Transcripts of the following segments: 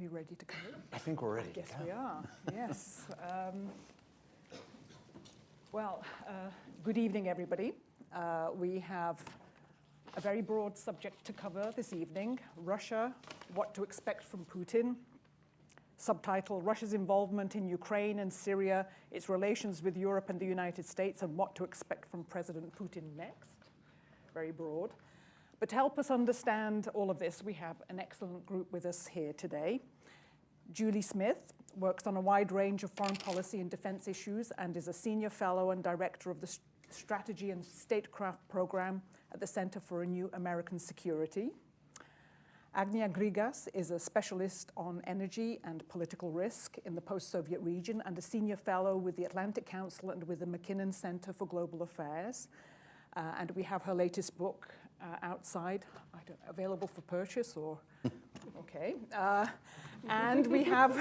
we ready to go? I think we're ready. Yes, we are. Yes. Well, good evening, everybody. We have a very broad subject to cover this evening. Russia, what to expect from Putin. Subtitle, Russia's involvement in Ukraine and Syria, its relations with Europe and the United States, and what to expect from President Putin next. Very broad. But to help us understand all of this, we have an excellent group with us here today. Julie Smith works on a wide range of foreign policy and defense issues and is a senior fellow and director of the Strategy and Statecraft Program at the Center for a New American Security. Agnia Grigas is a specialist on energy and political risk in the post-Soviet region and a senior fellow with the Atlantic Council and with the McKinnon Center for Global Affairs. And we have her latest book outside, available for purchase or, okay. And we have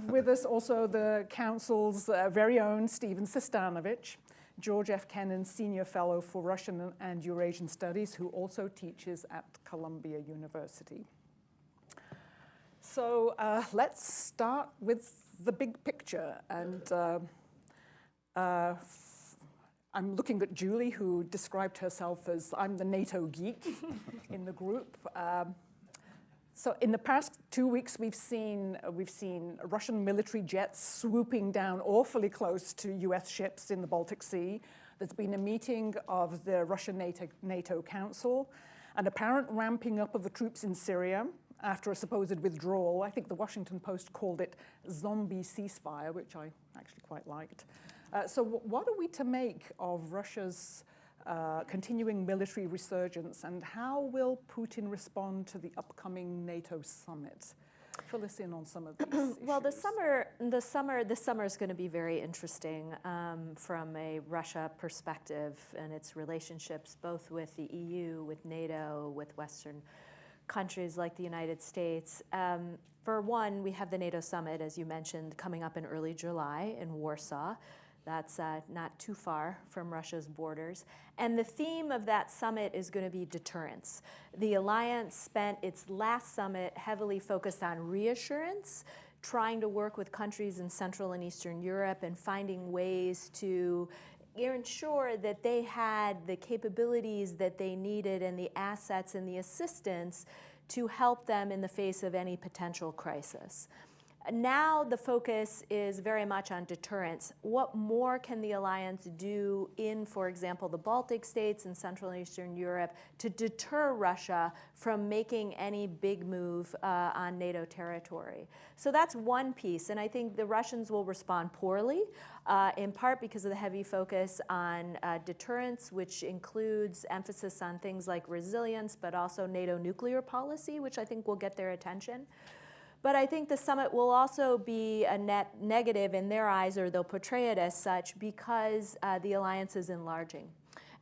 with us also the Council's very own Stephen Sestanovich, George F. Kennan Senior Fellow for Russian and Eurasian Studies, who also teaches at Columbia University. So let's start with the big picture. And I'm looking at Julie, who described herself as, I'm the NATO geek in the group. So in the past 2 weeks, we've seen Russian military jets swooping down awfully close to US ships in the Baltic Sea. There's been a meeting of the Russian NATO Council, an apparent ramping up of the troops in Syria after a supposed withdrawal. I think the Washington Post called it zombie ceasefire, which I actually quite liked. So what are we to make of Russia's continuing military resurgence, and how will Putin respond to the upcoming NATO summit? Fill us in on some of these issues. Well, the summer is going to be very interesting from a Russia perspective and its relationships both with the EU, with NATO, with Western countries like the United States. For one, we have the NATO summit, as you mentioned, coming up in early July in Warsaw. That's not too far from Russia's borders. And the theme of that summit is going to be deterrence. The alliance spent its last summit heavily focused on reassurance, trying to work with countries in Central and Eastern Europe and finding ways to ensure that they had the capabilities that they needed and the assets and the assistance to help them in the face of any potential crisis. Now the focus is very much on deterrence. What more can the alliance do in, for example, the Baltic states and Central and Eastern Europe to deter Russia from making any big move on NATO territory? So that's one piece, and I think the Russians will respond poorly, in part because of the heavy focus on deterrence, which includes emphasis on things like resilience, but also NATO nuclear policy, which I think will get their attention. But I think the summit will also be a net negative in their eyes, or they'll portray it as such, because the alliance is enlarging.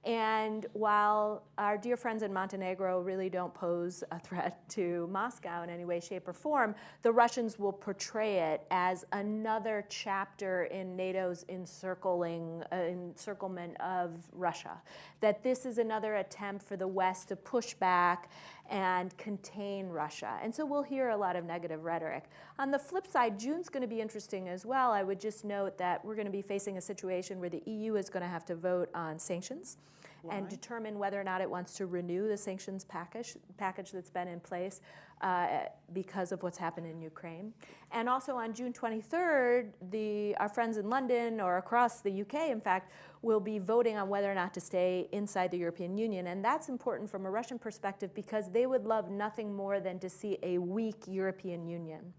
And while our dear friends in Montenegro really don't pose a threat to Moscow in any way, shape, or form, the Russians will portray it as another chapter in NATO's encirclement of Russia. That this is another attempt for the West to push back and contain Russia. And so we'll hear a lot of negative rhetoric. On the flip side, June's going to be interesting as well. I would just note that we're going to be facing a situation where the EU is going to have to vote on sanctions. Why? And determine whether or not it wants to renew the sanctions package that's been in place because of what's happened in Ukraine. And also on June 23rd, our friends in London, or across the UK, in fact, will be voting on whether or not to stay inside the European Union. And that's important from a Russian perspective because they would love nothing more than to see a weak European Union.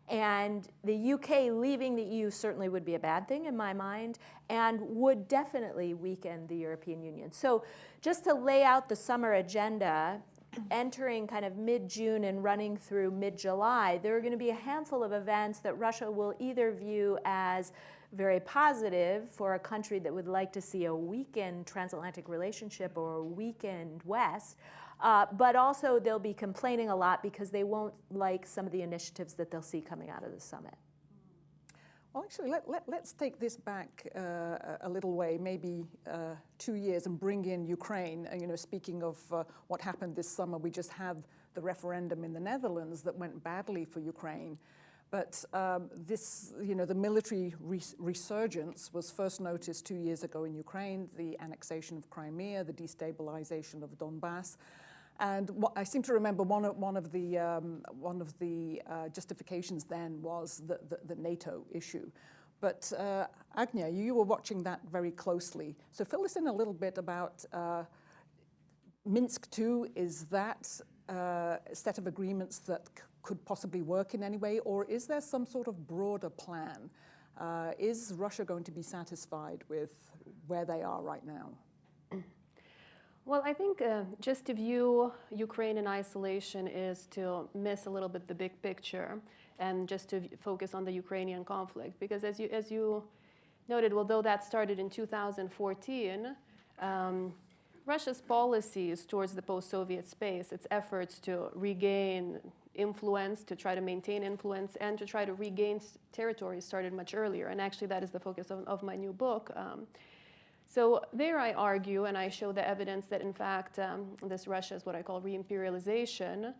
And the UK leaving the EU certainly would be a bad thing in my mind and would definitely weaken the European Union. So just to lay out the summer agenda, entering kind of mid-June and running through mid-July, there are going to be a handful of events that Russia will either view as very positive for a country that would like to see a weakened transatlantic relationship or a weakened West, but also they'll be complaining a lot because they won't like some of the initiatives that they'll see coming out of the summit. Well, actually, let's take this back a little way, maybe 2 years, and bring in Ukraine. Speaking of what happened this summer, we just had the referendum in the Netherlands that went badly for Ukraine. But the military resurgence was first noticed 2 years ago in Ukraine, the annexation of Crimea, the destabilization of Donbass. And I seem to remember one of the justifications then was the NATO issue. But Agnia, you were watching that very closely. So fill us in a little bit about Minsk II. Is that a set of agreements that could possibly work in any way, or is there some sort of broader plan? Is Russia going to be satisfied with where they are right now? Well, I think just to view Ukraine in isolation is to miss a little bit the big picture and just to focus on the Ukrainian conflict. Because as you noted, although that started in 2014, Russia's policies towards the post-Soviet space, its efforts to regain influence, to try to maintain influence, and to try to regain territory started much earlier. And actually that is the focus of my new book. So there I argue, and I show the evidence that in fact this Russia is what I call re-imperialization,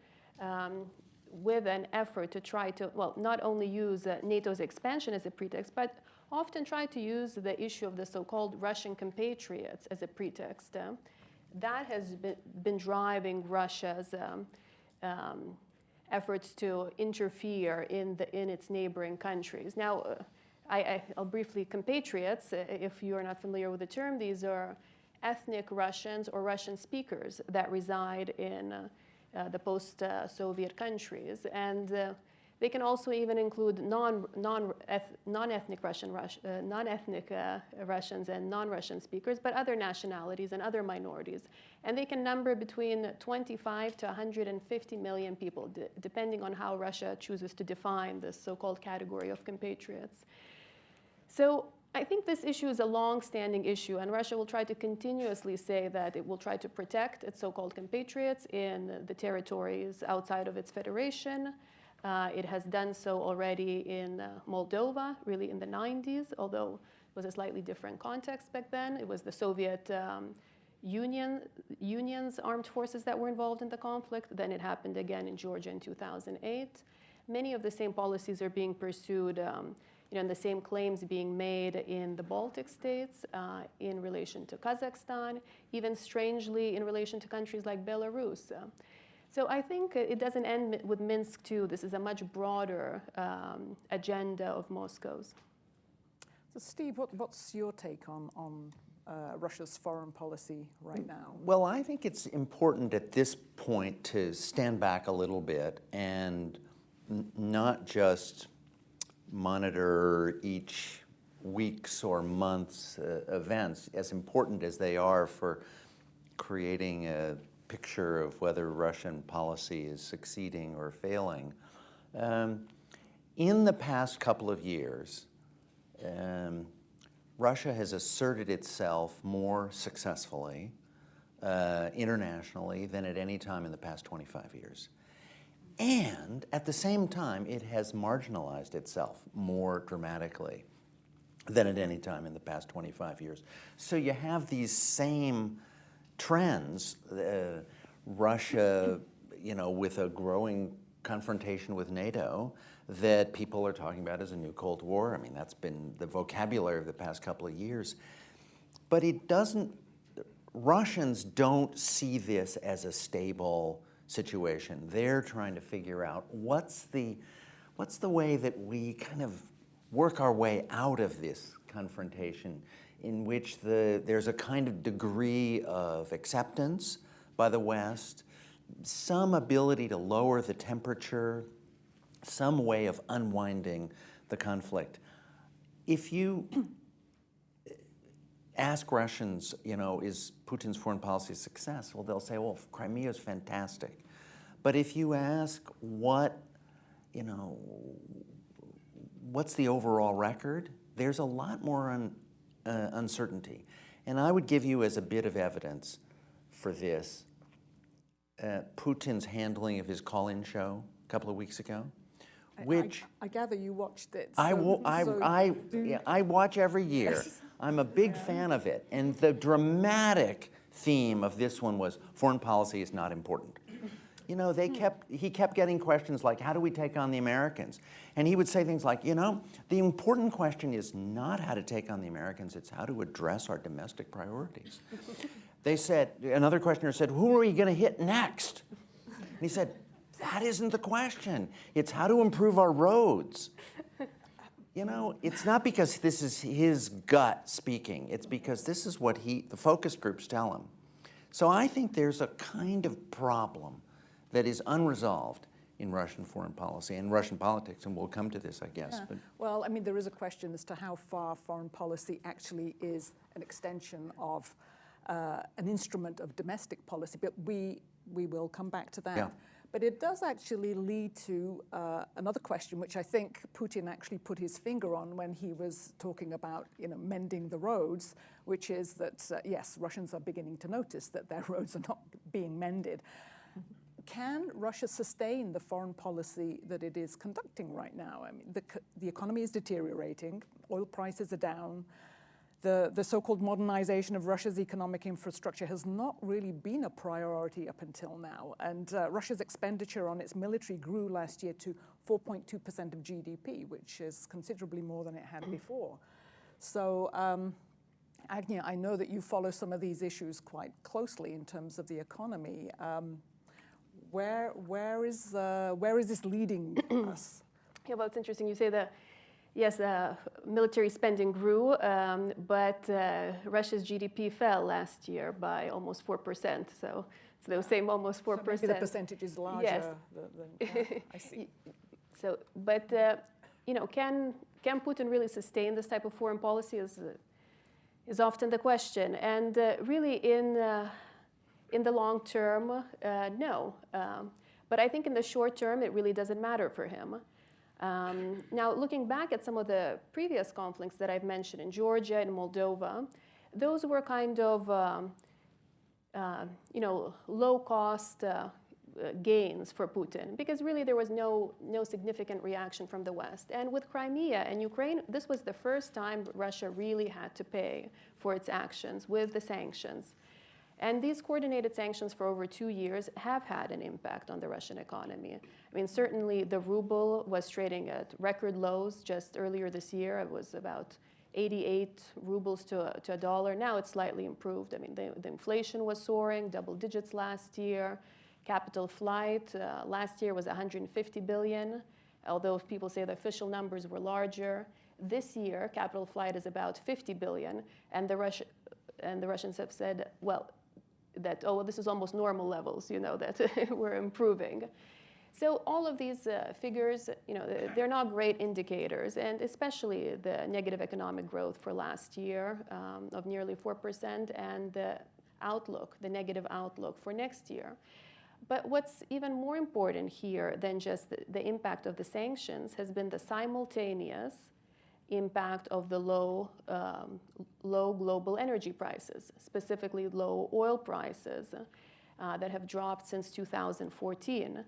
with an effort to try to, well, not only use NATO's expansion as a pretext, but often try to use the issue of the so-called Russian compatriots as a pretext. That has been driving Russia's efforts to interfere in its neighboring countries. Now, I'll briefly, compatriots, if you are not familiar with the term, these are ethnic Russians or Russian speakers that reside in the post-Soviet countries. And they can also even include non-ethnic Russians and non-Russian speakers, but other nationalities and other minorities. And they can number between 25 to 150 million people, depending on how Russia chooses to define this so-called category of compatriots. So I think this issue is a long-standing issue, and Russia will try to continuously say that it will try to protect its so-called compatriots in the territories outside of its federation. It has done so already in Moldova, really in the 90s, although it was a slightly different context back then. It was the Soviet Union's armed forces that were involved in the conflict. Then it happened again in Georgia in 2008. Many of the same policies are being pursued, and the same claims being made in the Baltic states, in relation to Kazakhstan, even strangely in relation to countries like Belarus. So I think it doesn't end with Minsk II. This is a much broader agenda of Moscow's. So Steve, what's your take on Russia's foreign policy right now? Well, I think it's important at this point to stand back a little bit and not just monitor each week's or month's events, as important as they are for creating a picture of whether Russian policy is succeeding or failing. In the past couple of years, Russia has asserted itself more successfully internationally than at any time in the past 25 years. And at the same time, it has marginalized itself more dramatically than at any time in the past 25 years. So you have these same trends, Russia, with a growing confrontation with NATO that people are talking about as a new Cold War. I mean, that's been the vocabulary of the past couple of years. But Russians don't see this as a stable situation. They're trying to figure out what's the way that we kind of work our way out of this confrontation, in which there's a kind of degree of acceptance by the West, some ability to lower the temperature, some way of unwinding the conflict. If you ask Russians, is Putin's foreign policy a success? Well, they'll say, well, Crimea is fantastic. But if you ask what's the overall record, there's a lot more uncertainty. And I would give you as a bit of evidence for this, Putin's handling of his call-in show a couple of weeks ago, which I gather you watched it. I watch every year. Yes. I'm a big fan of it. And the dramatic theme of this one was foreign policy is not important. You know, he kept getting questions like, how do we take on the Americans? And he would say things like, you know, the important question is not how to take on the Americans, it's how to address our domestic priorities. They said, another questioner said, who are we going to hit next? And he said, that isn't the question. It's how to improve our roads. You know, it's not because this is his gut speaking. It's because this is what the focus groups tell him. So I think there's a kind of problem that is unresolved in Russian foreign policy and Russian politics, and we'll come to this, I guess. Yeah. But Well, I mean, there is a question as to how far foreign policy actually is an extension of an instrument of domestic policy, but we will come back to that. Yeah. But it does actually lead to another question, which I think Putin actually put his finger on when he was talking about, you know, mending the roads, which is that, yes, Russians are beginning to notice that their roads are not being mended. Can Russia sustain the foreign policy that it is conducting right now? I mean, the economy is deteriorating, oil prices are down, the so-called modernization of Russia's economic infrastructure has not really been a priority up until now. And Russia's expenditure on its military grew last year to 4.2% of GDP, which is considerably more than it had before. So, Agnia, I know that you follow some of these issues quite closely in terms of the economy. Where is this leading us? Yeah, well, it's interesting you say that. Yes, military spending grew, but Russia's GDP fell last year by almost 4%. So it's the same almost 4%. So maybe the percentage is larger. Yes. Than I see. So, but you know, can Putin really sustain this type of foreign policy is often the question. And really, in the long term, no. But I think in the short term, it really doesn't matter for him. Now, looking back at some of the previous conflicts that I've mentioned in Georgia and Moldova, those were kind of, you know, low-cost gains for Putin, because really there was no significant reaction from the West. And with Crimea and Ukraine, this was the first time Russia really had to pay for its actions with the sanctions. And these coordinated sanctions for over 2 years have had an impact on the Russian economy. I mean, certainly the ruble was trading at record lows just earlier this year. It was about 88 rubles to a dollar. Now it's slightly improved. I mean, the inflation was soaring, double digits last year. Capital flight last year was 150 billion, although people say the official numbers were larger. This year, capital flight is about 50 billion, and the Russians have said, well, that, oh, well, this is almost normal levels, you know, that we're improving. So all of these figures, you know, they're not great indicators, and especially the negative economic growth for last year of nearly 4%, and the outlook, the negative outlook for next year. But what's even more important here than just the impact of the sanctions has been the simultaneous impact of the low global energy prices, specifically low oil prices that have dropped since 2014.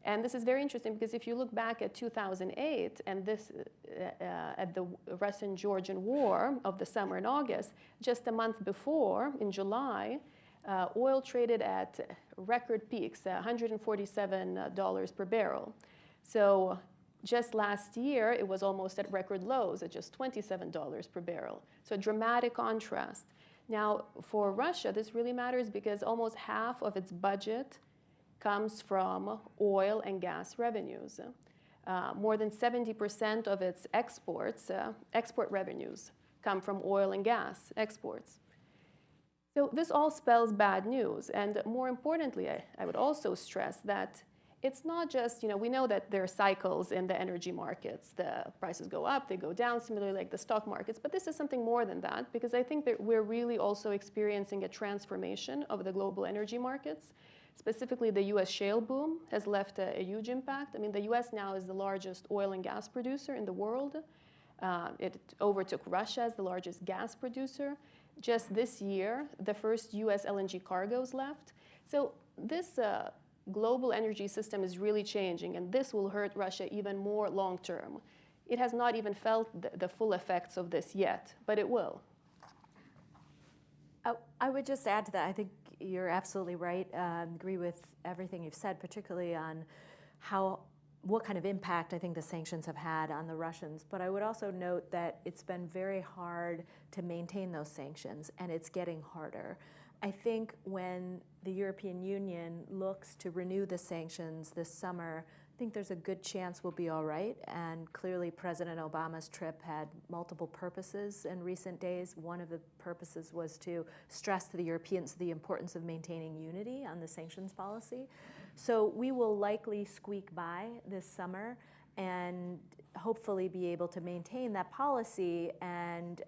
And this is very interesting because if you look back at 2008 and this at the Russian-Georgian war of the summer in August, just a month before, in July, oil traded at record peaks, $147 per barrel. So just last year, it was almost at record lows at just $27 per barrel. So a dramatic contrast. Now, for Russia, this really matters because almost half of its budget comes from oil and gas revenues. More than 70% of its exports, export revenues, come from oil and gas exports. So this all spells bad news. And more importantly, I would also stress that it's not just, you know, we know that there are cycles in the energy markets. The prices go up, they go down, similarly like the stock markets. But this is something more than that, because I think that we're really also experiencing a transformation of the global energy markets. Specifically, the US shale boom has left a huge impact. I mean, the US now is the largest oil and gas producer in the world. It overtook Russia as the largest gas producer. Just this year, the first US LNG cargoes left. So this global energy system is really changing, and this will hurt Russia even more long term. It has not even felt the full effects of this yet, but it will. I would just add to that, I think you're absolutely right. Agree with everything you've said, particularly on what kind of impact I think the sanctions have had on the Russians. But I would also note that it's been very hard to maintain those sanctions, and it's getting harder. I think when the European Union looks to renew the sanctions this summer, I think there's a good chance we'll be all right. And clearly President Obama's trip had multiple purposes in recent days. One of the purposes was to stress to the Europeans the importance of maintaining unity on the sanctions policy. So we will likely squeak by this summer and hopefully be able to maintain that policy and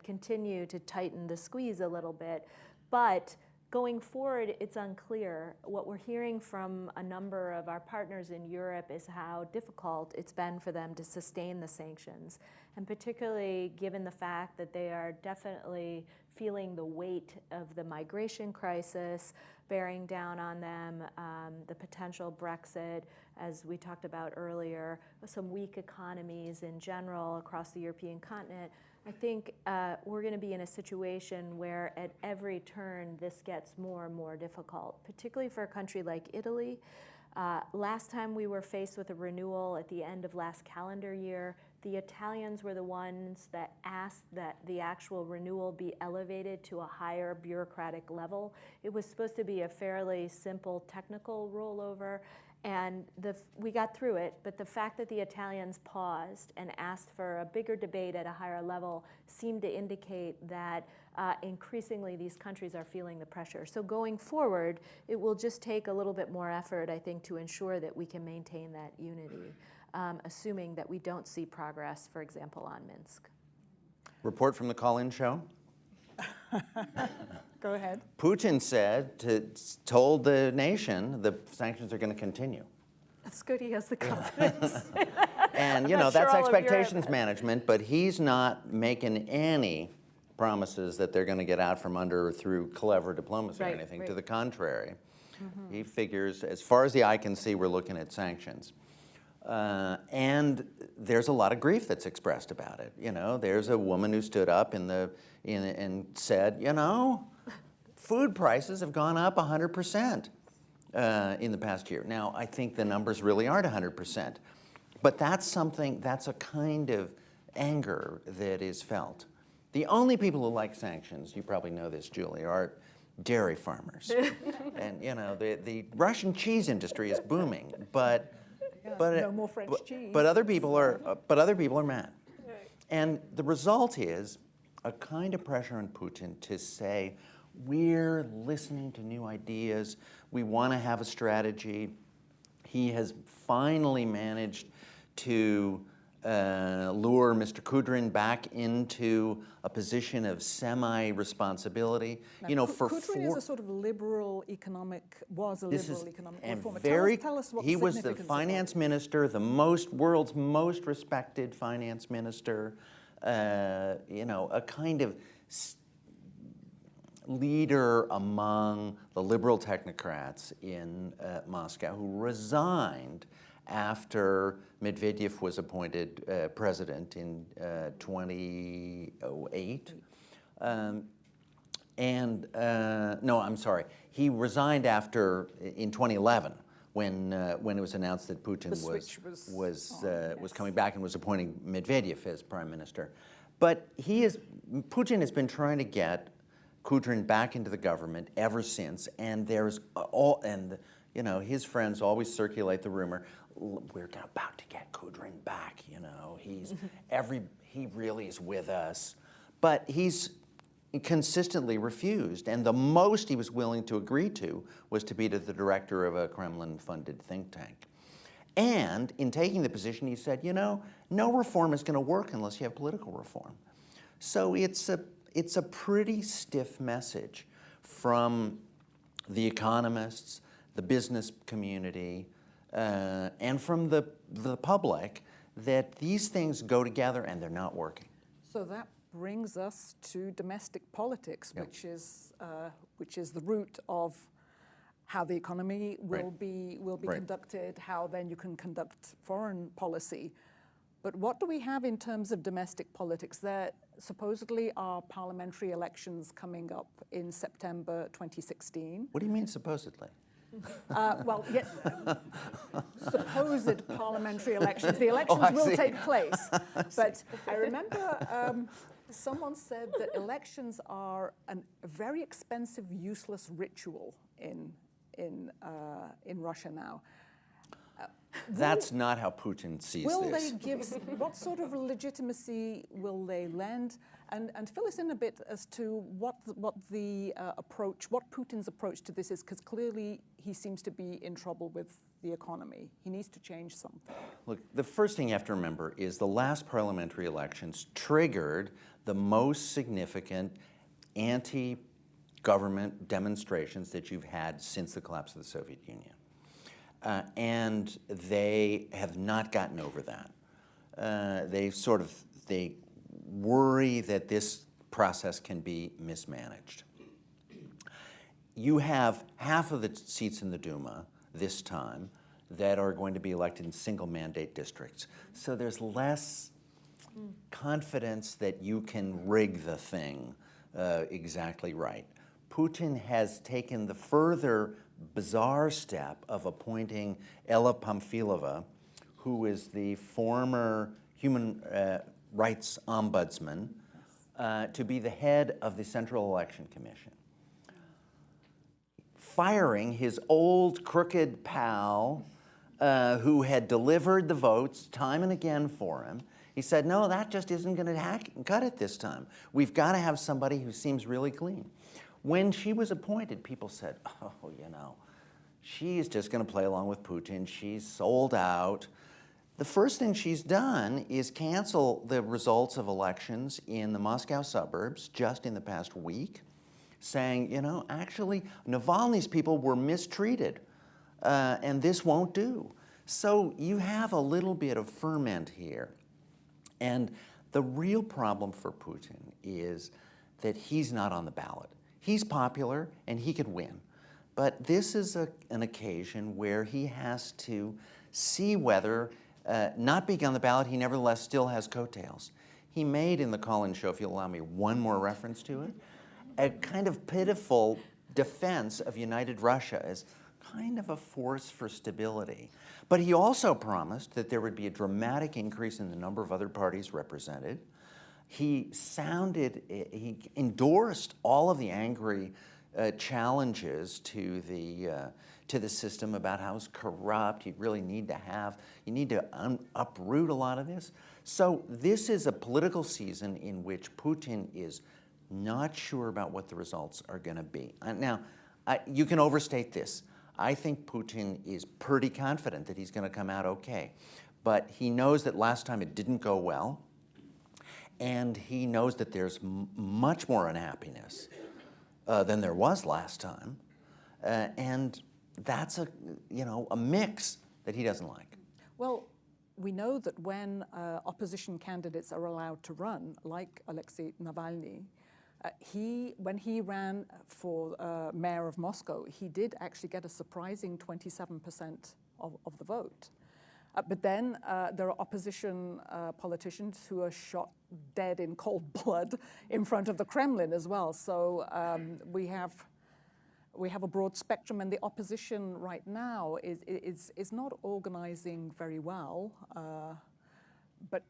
continue to tighten the squeeze a little bit. But going forward, it's unclear. What we're hearing from a number of our partners in Europe is how difficult it's been for them to sustain the sanctions, and particularly given the fact that they are definitely feeling the weight of the migration crisis bearing down on them, the potential Brexit, as we talked about earlier, some weak economies in general across the European continent. I think we're going to be in a situation where at every turn this gets more and more difficult, particularly for a country like Italy. Last time we were faced with a renewal at the end of last calendar year, the Italians were the ones that asked that the actual renewal be elevated to a higher bureaucratic level. It was supposed to be a fairly simple technical rollover, and we got through it, but the fact that the Italians paused and asked for a bigger debate at a higher level seemed to indicate that increasingly these countries are feeling the pressure. So going forward, it will just take a little bit more effort, I think, to ensure that we can maintain that unity, assuming that we don't see progress, for example, on Minsk. Report from the call-in show. Go ahead. Putin told the nation the sanctions are going to continue. That's good, he has the confidence. And, I'm not that's sure all of Europe expectations has. management, but he's not making any promises that they're going to get out from under through clever diplomacy or Right, anything. right. To the contrary. He figures, as far as the eye can see, we're looking at sanctions. And there's a lot of grief that's expressed about it. There's a woman who stood up and said, food prices have gone up 100% in the past year. Now, I think the numbers really aren't 100%, but that's a kind of anger that is felt. The only people who like sanctions, you probably know this, Julie, are dairy farmers. And, the Russian cheese industry is booming, but No more French cheese. But other people are mad. And the result is a kind of pressure on Putin to say, we're listening to new ideas, we want to have a strategy. He has finally managed to lure Mr. Kudrin back into a position of semi-responsibility. Now, For Kudrin is a sort of liberal economic reformer. Tell us what he was the significance of finance minister, the world's most respected finance minister, a kind of leader among the liberal technocrats in Moscow, who resigned after Medvedev was appointed president in 2008. No, I'm sorry. He resigned in 2011 when it was announced that Putin was coming back and was appointing Medvedev as prime minister. But Putin has been trying to get Kudrin back into the government ever since, and his friends always circulate the rumor, we're about to get Kudrin back, he really is with us. But he's consistently refused, and the most he was willing to agree to was to be the director of a Kremlin-funded think tank. And in taking the position, he said, no reform is going to work unless you have political reform. So it's a pretty stiff message from the economists, the business community, and from the public that these things go together and they're not working. So that brings us to domestic politics, Yep. which is the root of how the economy will Right. be Right. conducted, how then you can conduct foreign policy. But what do we have in terms of domestic politics? There supposedly are parliamentary elections coming up in September 2016. What do you mean supposedly? Well, yeah, supposed parliamentary elections. The elections I will see. take place. But I remember someone said that elections are a very expensive, useless ritual in Russia now. That's not how Putin sees Will this. they give, what sort of legitimacy will they lend? And fill us in a bit as to what the approach, what Putin's approach to this is, because clearly he seems to be in trouble with the economy. He needs to change something. Look, the first thing you have to remember is the last parliamentary elections triggered the most significant anti-government demonstrations that you've had since the collapse of the Soviet Union. And they have not gotten over that. They worry that this process can be mismanaged. You have half of the seats in the Duma this time that are going to be elected in single mandate districts. So there's less confidence that you can rig the thing exactly right. Putin has taken the further bizarre step of appointing Ella Pamfilova, who is the former human rights ombudsman, to be the head of the Central Election Commission, firing his old crooked pal who had delivered the votes time and again for him. He said, no, that just isn't going to cut it this time. We've got to have somebody who seems really clean. When she was appointed, people said, oh, you know, she's just going to play along with Putin. She's sold out. The first thing she's done is cancel the results of elections in the Moscow suburbs just in the past week, saying, you know, actually, Navalny's people were mistreated, and this won't do. So you have a little bit of ferment here. And the real problem for Putin is that he's not on the ballot. He's popular and he could win. But this is an occasion where he has to see whether, not being on the ballot, he nevertheless still has coattails. He made in the call-in show, if you'll allow me one more reference to it, a kind of pitiful defense of United Russia as kind of a force for stability. But he also promised that there would be a dramatic increase in the number of other parties represented. He endorsed all of the angry challenges to the system about how it's corrupt. You need to uproot a lot of this. So this is a political season in which Putin is not sure about what the results are going to be. Now, you can overstate this. I think Putin is pretty confident that he's going to come out okay. But he knows that last time it didn't go well. And he knows that there's much more unhappiness than there was last time. And that's a mix that he doesn't like. Well, we know that when opposition candidates are allowed to run, like Alexei Navalny, when he ran for mayor of Moscow, he did actually get a surprising 27% of the vote. But then there are opposition politicians who are shot dead in cold blood in front of the Kremlin as well. So we have a broad spectrum, and the opposition right now is not organizing very well, but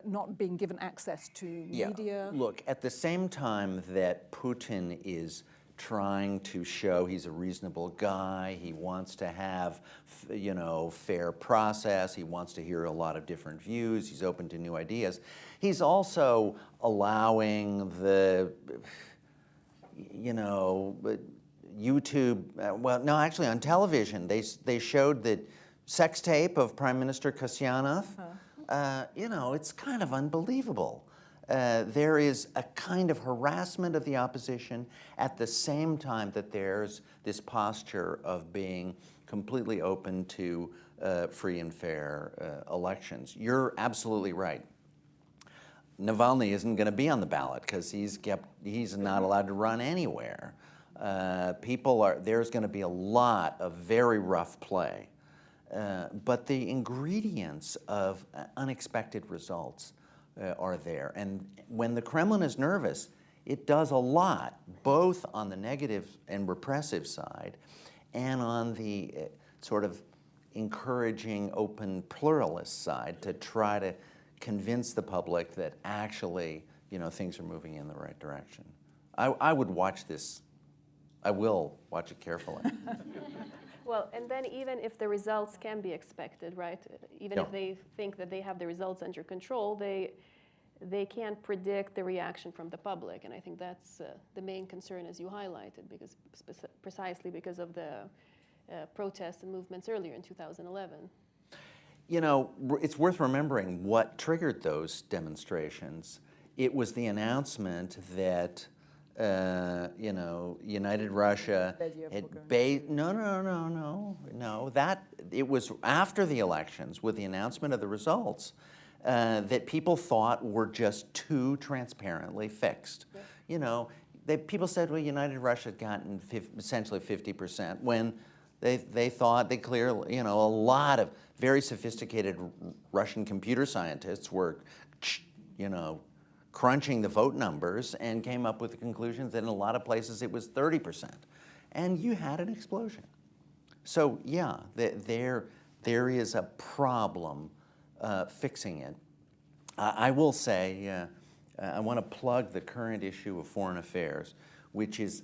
not being given access to media. Look, at the same time that Putin is trying to show he's a reasonable guy, he wants to have, fair process, he wants to hear a lot of different views, he's open to new ideas. He's also allowing the, YouTube, actually on television, they showed the sex tape of Prime Minister Kasyanov. It's kind of unbelievable. There is a kind of harassment of the opposition at the same time that there's this posture of being completely open to free and fair elections. You're absolutely right. Navalny isn't going to be on the ballot because he's not allowed to run anywhere. There's going to be a lot of very rough play. But the ingredients of unexpected results are there. And when the Kremlin is nervous, it does a lot, both on the negative and repressive side and on the sort of encouraging, open, pluralist side to try to convince the public that actually, things are moving in the right direction. I would watch this. I will watch it carefully. Well, and then even if the results can be expected, right? Even if they think that they have the results under control, they can't predict the reaction from the public. And I think that's the main concern, as you highlighted, because precisely because of the protests and movements earlier in 2011. It's worth remembering what triggered those demonstrations. It was the announcement that United Russia had no. That it was after the elections, with the announcement of the results, that people thought were just too transparently fixed. Yeah. People said, well, United Russia had gotten essentially 50%, when they thought they clearly, a lot of very sophisticated Russian computer scientists were, crunching the vote numbers and came up with the conclusions that in a lot of places it was 30%. And you had an explosion. So yeah, there is a problem fixing it. I will say, I want to plug the current issue of Foreign Affairs, which is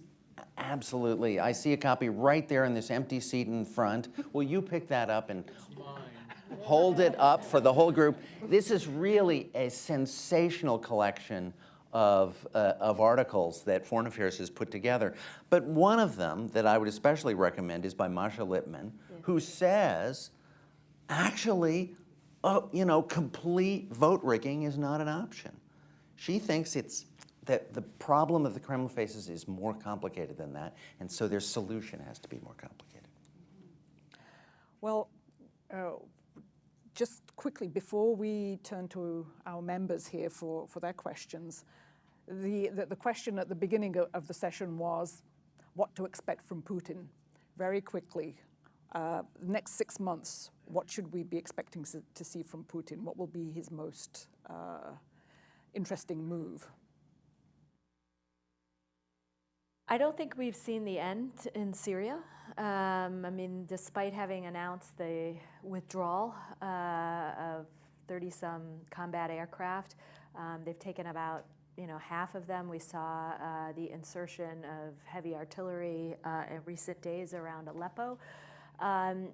absolutely, I see a copy right there in this empty seat in front. Will you pick that up and hold it up for the whole group? This is really a sensational collection of articles that Foreign Affairs has put together. But one of them that I would especially recommend is by Masha Lippman, who says, actually, complete vote rigging is not an option. She thinks that the problem that the Kremlin faces is more complicated than that, and so their solution has to be more complicated. Well, just quickly, before we turn to our members here for their questions, the question at the beginning of the session was what to expect from Putin. Very quickly, the next 6 months, what should we be expecting to see from Putin? What will be his most interesting move? I don't think we've seen the end in Syria. Despite having announced the withdrawal of 30-some combat aircraft, they've taken about half of them. We saw the insertion of heavy artillery in recent days around Aleppo.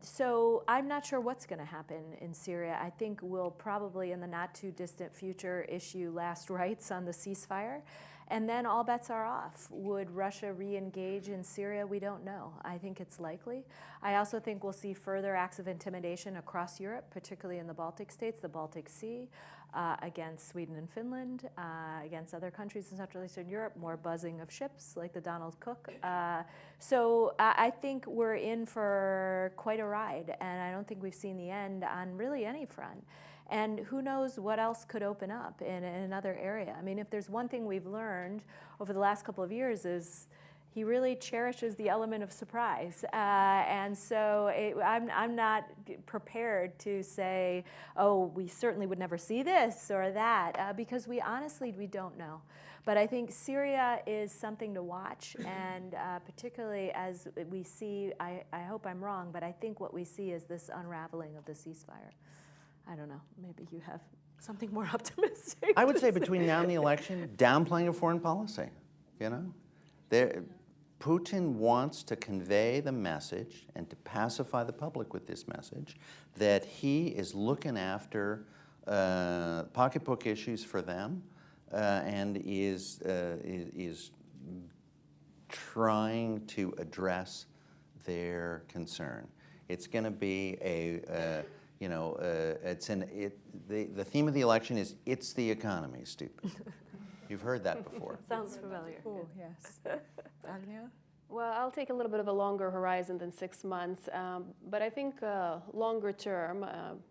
So I'm not sure what's going to happen in Syria. I think we'll probably, in the not too distant future, issue last rites on the ceasefire. And then all bets are off. Would Russia re-engage in Syria? We don't know. I think it's likely. I also think we'll see further acts of intimidation across Europe, particularly in the Baltic states, the Baltic Sea, against Sweden and Finland, against other countries in Central Eastern Europe, more buzzing of ships like the Donald Cook. So I think we're in for quite a ride, and I don't think we've seen the end on really any front. And who knows what else could open up in another area. If there's one thing we've learned over the last couple of years is he really cherishes the element of surprise. And so I'm not prepared to say, oh, we certainly would never see this or that, because we don't know. But I think Syria is something to watch, and particularly as we see, I hope I'm wrong, but I think what we see is this unraveling of the ceasefire. I don't know, maybe you have something more optimistic. I would say between now and the election, downplaying of foreign policy, Putin wants to convey the message and to pacify the public with this message that he is looking after pocketbook issues for them and is trying to address their concern. It's going to be the theme of the election is "It's the economy, stupid." You've heard that before. Sounds familiar. Oh, yes. Agnia? Well, I'll take a little bit of a longer horizon than 6 months, but I think longer term,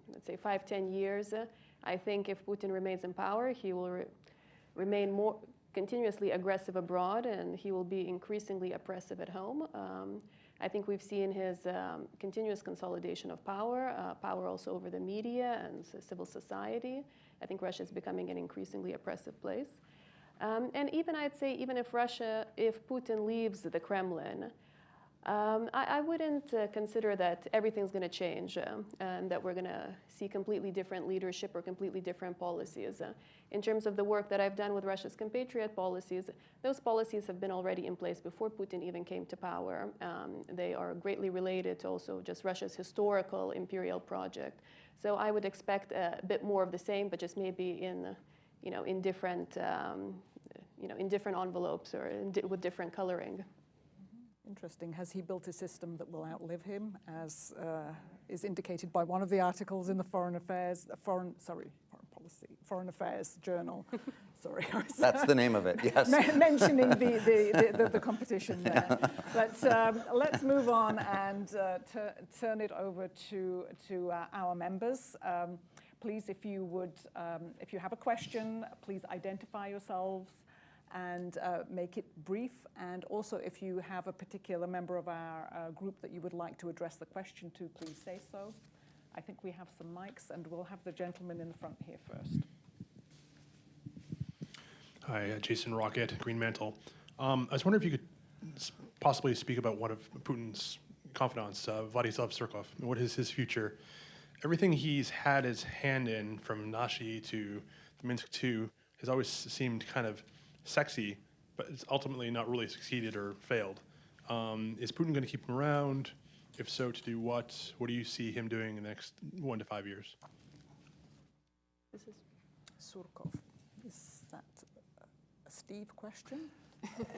let's say 5-10 years, I think if Putin remains in power, he will remain continuously aggressive abroad, and he will be increasingly oppressive at home. I think we've seen his continuous consolidation of power, power also over the media and civil society. I think Russia is becoming an increasingly oppressive place. And even I'd say, even if Putin leaves the Kremlin, I wouldn't consider that everything's going to change and that we're going to see completely different leadership or completely different policies. In terms of the work that I've done with Russia's compatriot policies, those policies have been already in place before Putin even came to power. They are greatly related to also just Russia's historical imperial project. So I would expect a bit more of the same, but just maybe in different envelopes or with different coloring. Interesting. Has he built a system that will outlive him, as is indicated by one of the articles in the Foreign Affairs Journal? Sorry, That's the name of it. Yes. Mentioning the competition there. But let's move on and turn it over to our members. Please, if you have a question, please identify yourselves and make it brief. And also, if you have a particular member of our group that you would like to address the question to, please say so. I think we have some mics, and we'll have the gentleman in the front here first. Hi, Jason Rocket, Green Mantle. I was wondering if you could possibly speak about one of Putin's confidants, Vladislav Surkov, and what is his future? Everything he's had his hand in, from Nashi to Minsk II, has always seemed kind of sexy, but it's ultimately not really succeeded or failed. Is Putin going to keep him around? If so, to do what? What do you see him doing in the next 1 to 5 years? This is Surkov. Is that a Steve question? It's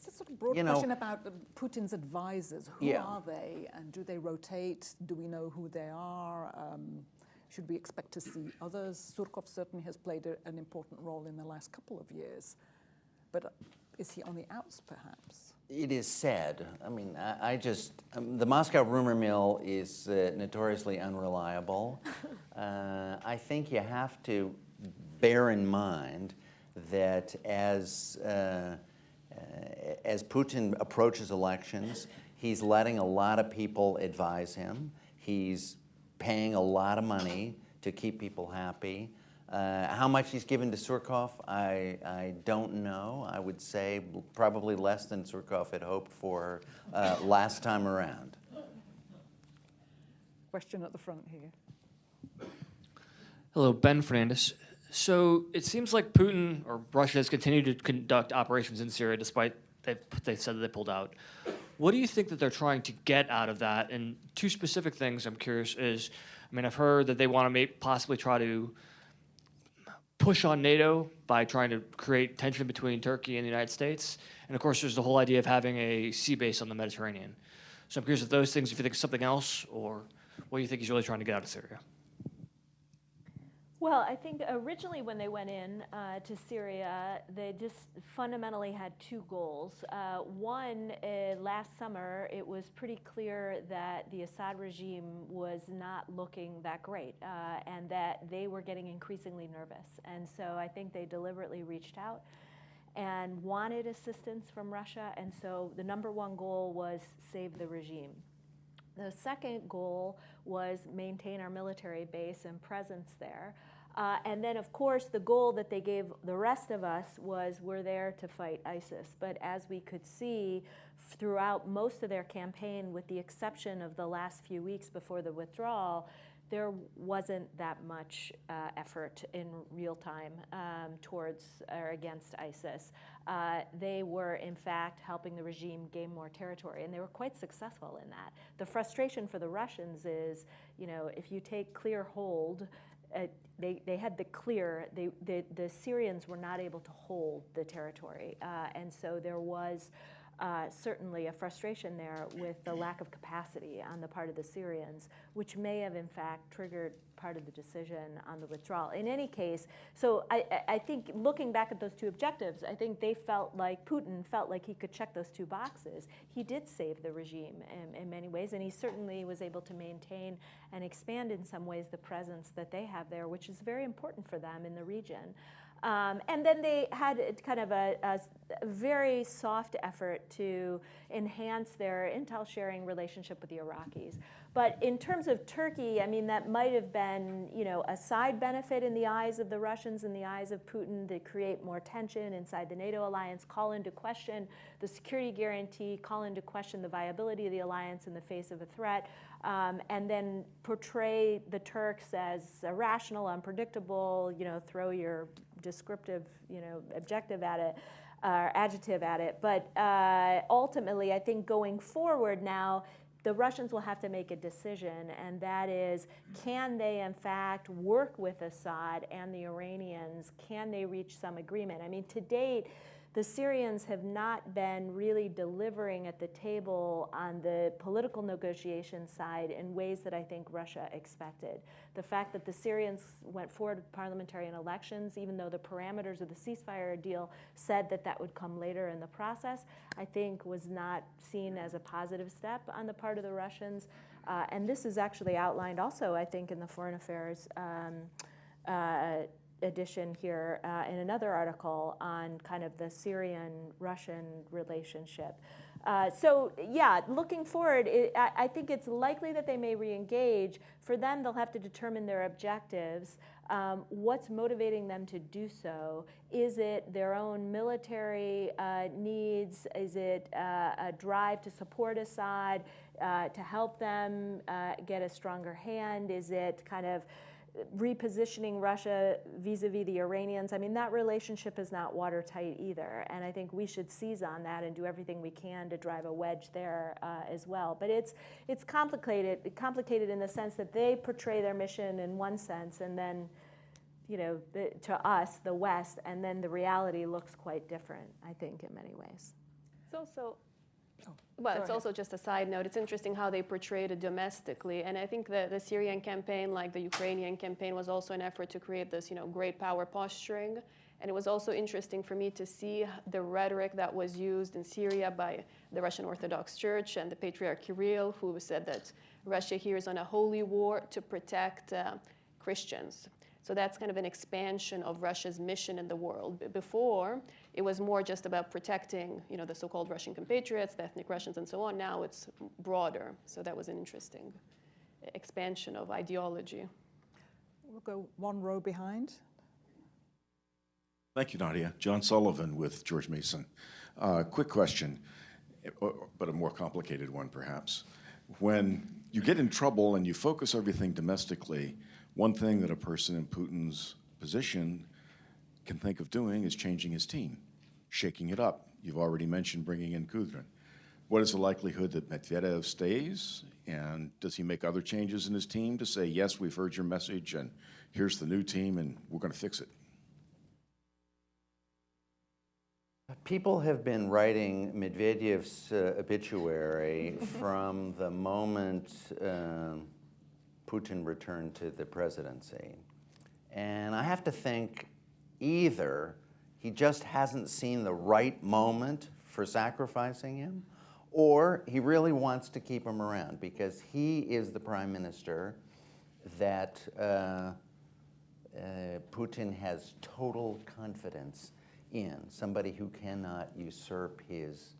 a sort of broad question about Putin's advisors. Who are they, and do they rotate? Do we know who they are? Should we expect to see others? Surkov certainly has played an important role in the last couple of years. But is he on the outs, perhaps? It is said. I mean, the Moscow rumor mill is notoriously unreliable. I think you have to bear in mind that as Putin approaches elections, he's letting a lot of people advise him. He's paying a lot of money to keep people happy. How much he's given to Surkov, I don't know. I would say probably less than Surkov had hoped for last time around. Question at the front here. Hello, Ben Fernandez. So it seems like Putin or Russia has continued to conduct operations in Syria despite they've said that they pulled out. What do you think that they're trying to get out of that? And two specific things I'm curious is, I mean, I've heard that they want to possibly try to push on NATO by trying to create tension between Turkey and the United States. And of course, there's the whole idea of having a sea base on the Mediterranean. So I'm curious if those things, if you think it's something else, or what do you think he's really trying to get out of Syria? Well, I think originally when they went in to Syria, they just fundamentally had two goals. One, last summer, it was pretty clear that the Assad regime was not looking that great and that they were getting increasingly nervous. And so I think they deliberately reached out and wanted assistance from Russia. And so the number one goal was save the regime. The second goal was maintain our military base and presence there. And then, of course, the goal that they gave the rest of us was we're there to fight ISIS. But as we could see throughout most of their campaign, with the exception of the last few weeks before the withdrawal, there wasn't that much effort in real time towards or against ISIS. They were, in fact, helping the regime gain more territory, and they were quite successful in that. The frustration for the Russians is, if you take clear hold, they had the Syrians were not able to hold the territory, and so there was certainly a frustration there with the lack of capacity on the part of the Syrians, which may have in fact triggered part of the decision on the withdrawal. In any case, so I think looking back at those two objectives, I think they felt like, Putin felt like he could check those two boxes. He did save the regime in many ways, and he certainly was able to maintain and expand in some ways the presence that they have there, which is very important for them in the region. And then they had kind of a very soft effort to enhance their intel sharing relationship with the Iraqis. But in terms of Turkey, I mean, that might have been, you know, a side benefit in the eyes of the Russians, in the eyes of Putin, to create more tension inside the NATO alliance, call into question the security guarantee, call into question the viability of the alliance in the face of a threat, and then portray the Turks as irrational, unpredictable, you know, throw your descriptive, you know, adjective at it. Adjective at it. But ultimately, I think going forward now, the Russians will have to make a decision, and that is, can they in fact work with Assad and the Iranians? Can they reach some agreement? I mean, to date, the Syrians have not been really delivering at the table on the political negotiation side in ways that I think Russia expected. The fact that the Syrians went forward with parliamentary elections, even though the parameters of the ceasefire deal said that that would come later in the process, I think was not seen as a positive step on the part of the Russians. And this is actually outlined also, I think, in the Foreign Affairs edition here in another article on kind of the Syrian-Russian relationship. So yeah, looking forward, I think it's likely that they may re-engage. For them, they'll have to determine their objectives. What's motivating them to do so? Is it their own military needs? Is it a drive to support Assad, to help them get a stronger hand? Is it kind of repositioning Russia vis-a-vis the Iranians? I mean, that relationship is not watertight either, and I think we should seize on that and do everything we can to drive a wedge there as well. But it's complicated in the sense that they portray their mission in one sense, and then, you know, to us, the West, and then the reality looks quite different, I think, in many ways. It's also, well, it's also just a side note. It's interesting how they portrayed it domestically, and I think the Syrian campaign, like the Ukrainian campaign, was also an effort to create this, you know, great power posturing. And it was also interesting for me to see the rhetoric that was used in Syria by the Russian Orthodox Church and the Patriarch Kirill, who said that Russia here is on a holy war to protect Christians. So that's kind of an expansion of Russia's mission in the world. Before, it was more just about protecting, you know, the so-called Russian compatriots, the ethnic Russians, and so on. Now it's broader. So that was an interesting expansion of ideology. We'll go one row behind. Thank you, Nadia. John Sullivan with George Mason. Quick question, but a more complicated one perhaps. When you get in trouble and you focus everything domestically, one thing that a person in Putin's position can think of doing is changing his team, shaking it up. You've already mentioned bringing in Kudrin. What is the likelihood that Medvedev stays? And does he make other changes in his team to say, yes, we've heard your message, and here's the new team, and we're going to fix it? People have been writing Medvedev's obituary from the moment Putin returned to the presidency. And I have to think either he just hasn't seen the right moment for sacrificing him, or he really wants to keep him around because he is the prime minister that Putin has total confidence in, somebody who cannot usurp his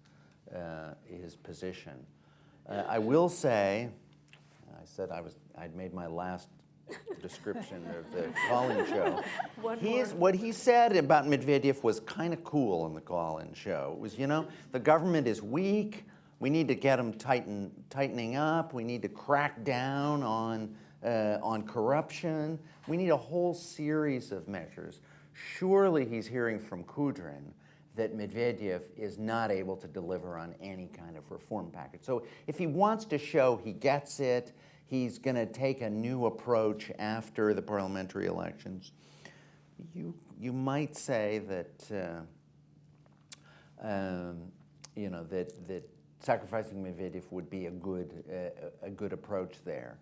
position. I will say, I said I'd made my last description of the call-in show. What he said about Medvedev was kind of cool in the call-in show. It was, you know, the government is weak. We need to get them tightening up. We need to crack down on corruption. We need a whole series of measures. Surely he's hearing from Kudrin that Medvedev is not able to deliver on any kind of reform package. So if he wants to show he gets it, he's going to take a new approach after the parliamentary elections. You might say that that sacrificing Medvedev would be a good approach there.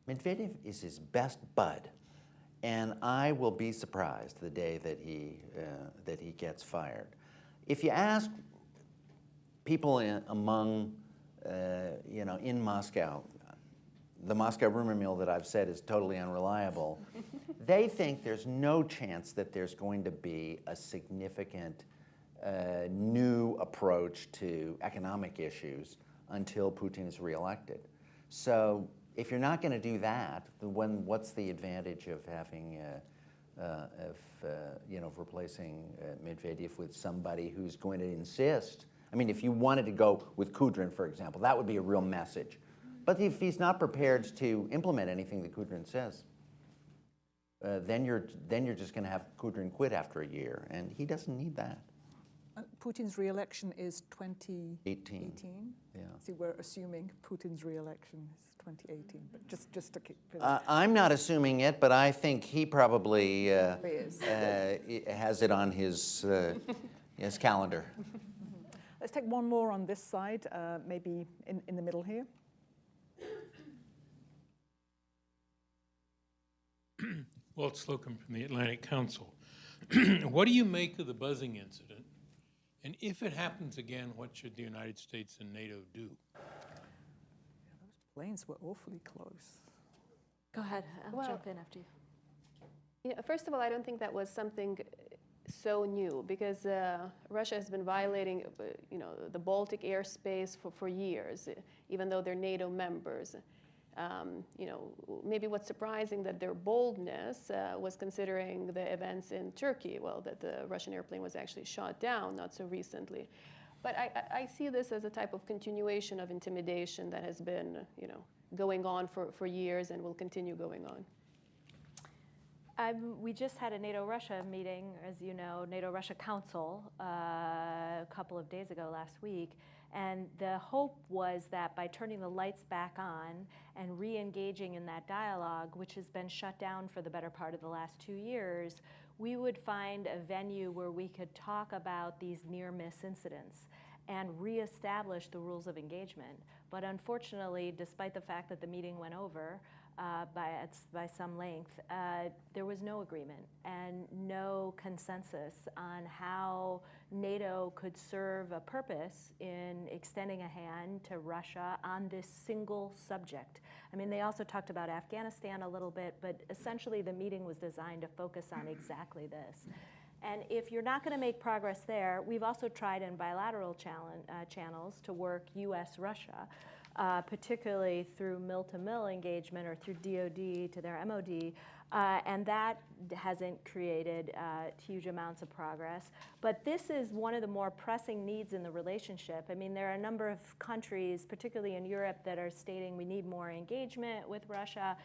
Medvedev is his best bud, and I will be surprised the day that he gets fired. If you ask people in Moscow, the Moscow rumor mill that I've said is totally unreliable, they think there's no chance that there's going to be a significant new approach to economic issues until Putin is reelected. So if you're not going to do that, then what's the advantage of having, replacing Medvedev with somebody who's going to insist? I mean, if you wanted to go with Kudrin, for example, that would be a real message. But if he's not prepared to implement anything that Kudrin says, then you're just going to have Kudrin quit after a year, and he doesn't need that. Putin's re-election is 2018. Yeah. See, we're assuming Putin's re-election is 2018, but just to keep it. I'm not assuming it, but I think he probably is. has it on his calendar. Let's take one more on this side, maybe in the middle here. Walt Slocum from the Atlantic Council. What do you make of the buzzing incident? And if it happens again, what should the United States and NATO do? Those planes were awfully close. Go ahead. I'll Well, jump in after you. Yeah, first of all, I don't think that was something so new because Russia has been violating, the Baltic airspace for years, even though they're NATO members. Maybe what's surprising that their boldness was considering the events in Turkey, that the Russian airplane was actually shot down not so recently. But I see this as a type of continuation of intimidation that has been, going on for years and will continue going on. We just had a NATO-Russia meeting, as you know, NATO-Russia Council a couple of days ago last week. And the hope was that by turning the lights back on and re-engaging in that dialogue, which has been shut down for the better part of the last 2 years, we would find a venue where we could talk about these near-miss incidents and reestablish the rules of engagement. But unfortunately, despite the fact that the meeting went over by some length, there was no agreement and no consensus on how NATO could serve a purpose in extending a hand to Russia on this single subject. I mean, they also talked about Afghanistan a little bit, but essentially the meeting was designed to focus on exactly this. And if you're not going to make progress there, we've also tried in bilateral channels to work US-Russia, particularly through mill-to-mill engagement or through DoD to their MOD, and that hasn't created huge amounts of progress. But this is one of the more pressing needs in the relationship. I mean, there are a number of countries, particularly in Europe, that are stating we need more engagement with Russia.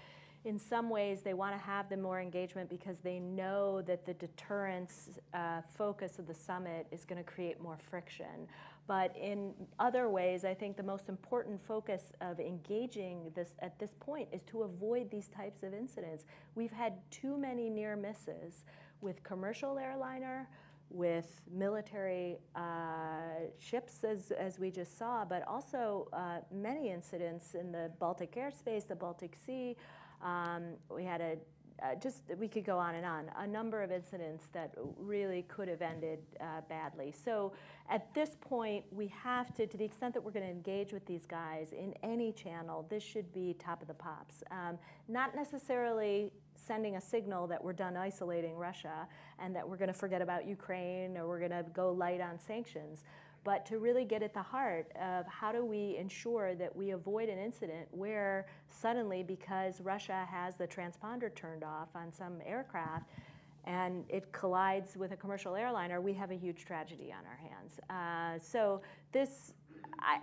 In some ways, they want to have the more engagement because they know that the deterrence focus of the summit is going to create more friction. But in other ways, I think the most important focus of engaging this at this point is to avoid these types of incidents. We've had too many near misses with commercial airliner, with military ships, as we just saw, but also many incidents in the Baltic airspace, the Baltic Sea. We had we could go on, a number of incidents that really could have ended badly. So at this point, we have to the extent that we're going to engage with these guys in any channel, this should be top of the pops. Not necessarily sending a signal that we're done isolating Russia and that we're going to forget about Ukraine or we're going to go light on sanctions, but to really get at the heart of how do we ensure that we avoid an incident where suddenly, because Russia has the transponder turned off on some aircraft and it collides with a commercial airliner, we have a huge tragedy on our hands. So this,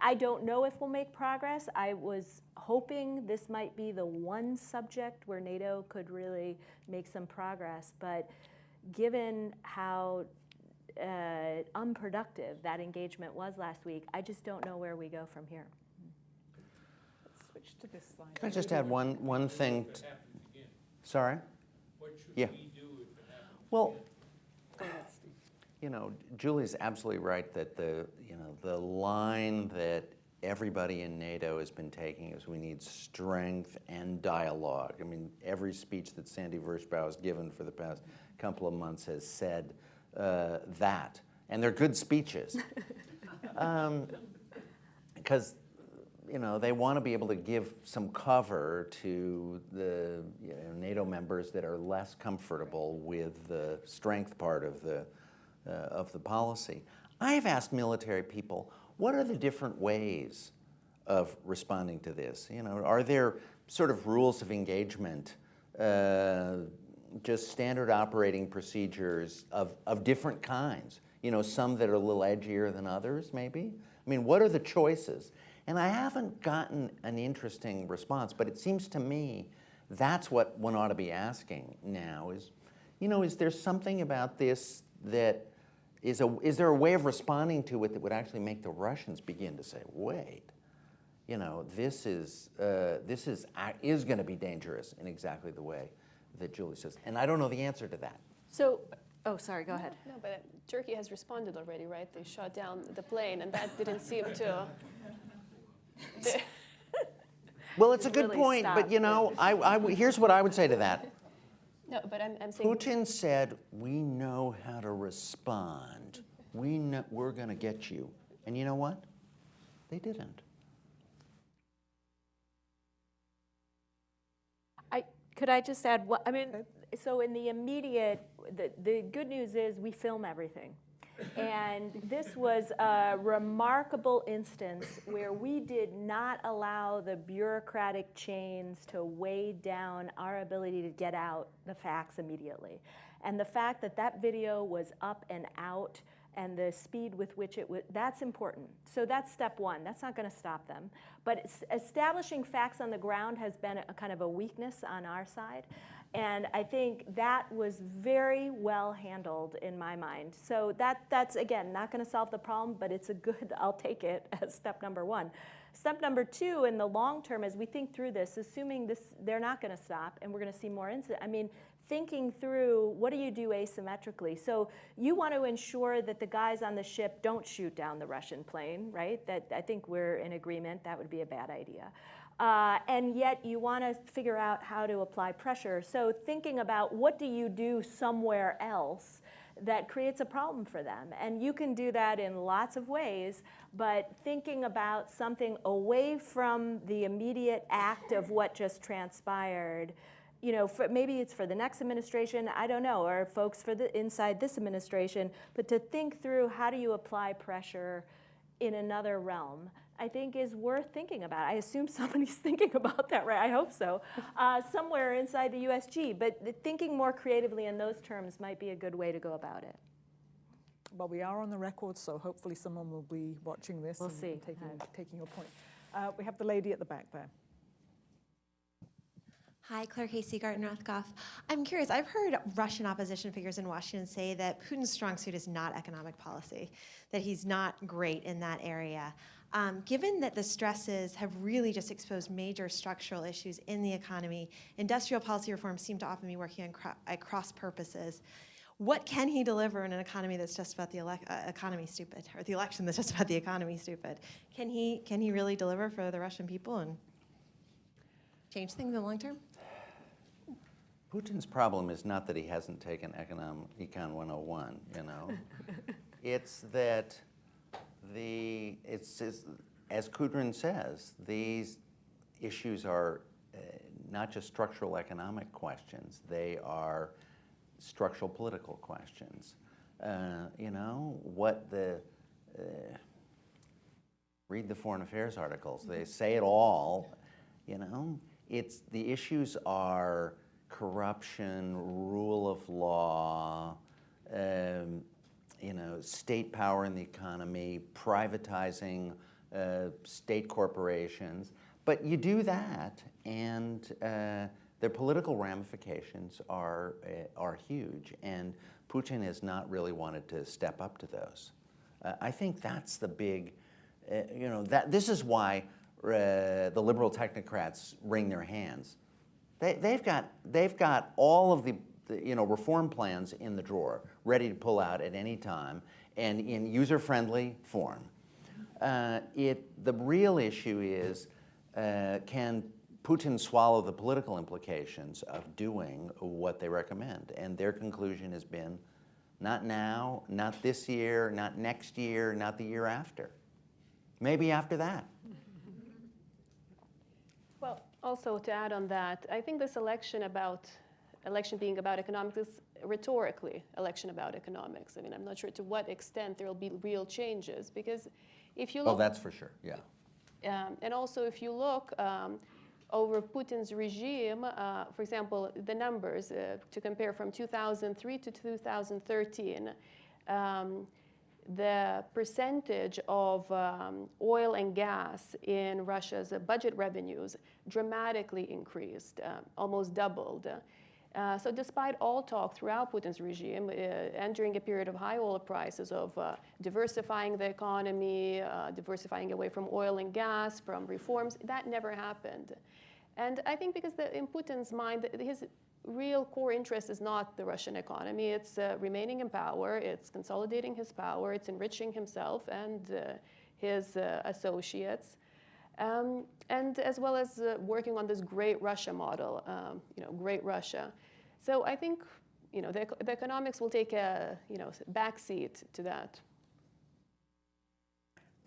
I don't know if we'll make progress. I was hoping this might be the one subject where NATO could really make some progress, but given how unproductive that engagement was last week, I just don't know where we go from here. Let's switch to this slide. Can I just add one thing? Sorry? What should Yeah. we do if it happens? Well, Go ahead, Steve. You know, Julie's absolutely right that the line that everybody in NATO has been taking is we need strength and dialogue. I mean, every speech that Sandy Vershbow has given for the past couple of months has said that, and they're good speeches, because they want to be able to give some cover to the NATO members that are less comfortable with the strength part of the policy. I have asked military people, what are the different ways of responding to this? Are there sort of rules of engagement, just standard operating procedures of different kinds? Some that are a little edgier than others, maybe? I mean, what are the choices? And I haven't gotten an interesting response, but it seems to me that's what one ought to be asking now is, is there something about this that is there a way of responding to it that would actually make the Russians begin to say, wait, this is going to be dangerous in exactly the way that Julie says. And I don't know the answer to that. So, oh, sorry, go ahead. No, but Turkey has responded already, right? They shot down the plane, and that didn't seem to. Well, it's a good Really point, stop. but here's what I would say to that. No, but I'm saying. Putin said, we know how to respond. We're going to get you. And you know what? They didn't. Could I just add, so in the immediate, the good news is we film everything. And this was a remarkable instance where we did not allow the bureaucratic chains to weigh down our ability to get out the facts immediately. And the fact that that video was up and out and the speed with which it was, that's important. So that's step one. That's not going to stop them. But establishing facts on the ground has been a kind of a weakness on our side. And I think that was very well handled in my mind. So that's, again, not going to solve the problem, but it's a good, I'll take it as step number one. Step number two, in the long term, as we think through this, assuming they're not going to stop and we're going to see more incidents, thinking through what do you do asymmetrically. So you want to ensure that the guys on the ship don't shoot down the Russian plane, right? That I think we're in agreement that would be a bad idea. And yet you want to figure out how to apply pressure. So thinking about what do you do somewhere else that creates a problem for them. And you can do that in lots of ways, but thinking about something away from the immediate act of what just transpired, maybe it's for the next administration, I don't know, or folks inside this administration, but to think through how do you apply pressure in another realm, I think is worth thinking about. I assume somebody's thinking about that, right? I hope so. Somewhere inside the USG, but thinking more creatively in those terms might be a good way to go about it. Well, we are on the record, so hopefully someone will be watching this We'll and see. taking your point. We have the lady at the back there. Hi, Claire Casey, Garten Rothkopf. I'm curious, I've heard Russian opposition figures in Washington say that Putin's strong suit is not economic policy, that he's not great in that area. Given that the stresses have really just exposed major structural issues in the economy, industrial policy reforms seem to often be working at cross purposes. What can he deliver in an economy that's just about the economy stupid, or the election that's just about the economy stupid? Can he really deliver for the Russian people and change things in the long term? Putin's problem is not that he hasn't taken Econ 101, It's that as Kudrin says, these issues are not just structural economic questions, they are structural political questions. Read the foreign affairs articles, they say it all, the issues are corruption, rule of law, state power in the economy, privatizing state corporations. But you do that, and their political ramifications are huge. And Putin has not really wanted to step up to those. I think that's the big, this is why the liberal technocrats wring their hands. They've got all of the reform plans in the drawer, ready to pull out at any time, and in user-friendly form. The real issue is, can Putin swallow the political implications of doing what they recommend? And their conclusion has been, not now, not this year, not next year, not the year after. Maybe after that. Well, also to add on that, I think this election being about economics is rhetorically election about economics. I mean, I'm not sure to what extent there will be real changes, because if you look... Oh, that's for sure, yeah. And also, if you look over Putin's regime, for example, the numbers to compare from 2003 to 2013, the percentage of oil and gas in Russia's budget revenues dramatically increased, almost doubled. So despite all talk throughout Putin's regime, entering a period of high oil prices, of diversifying the economy, diversifying away from oil and gas, from reforms, that never happened. And I think because in Putin's mind, his real core interest is not the Russian economy. It's remaining in power, it's consolidating his power, it's enriching himself and his associates. And as well as working on this great Russia model, great Russia. So I think, the economics will take a, backseat to that.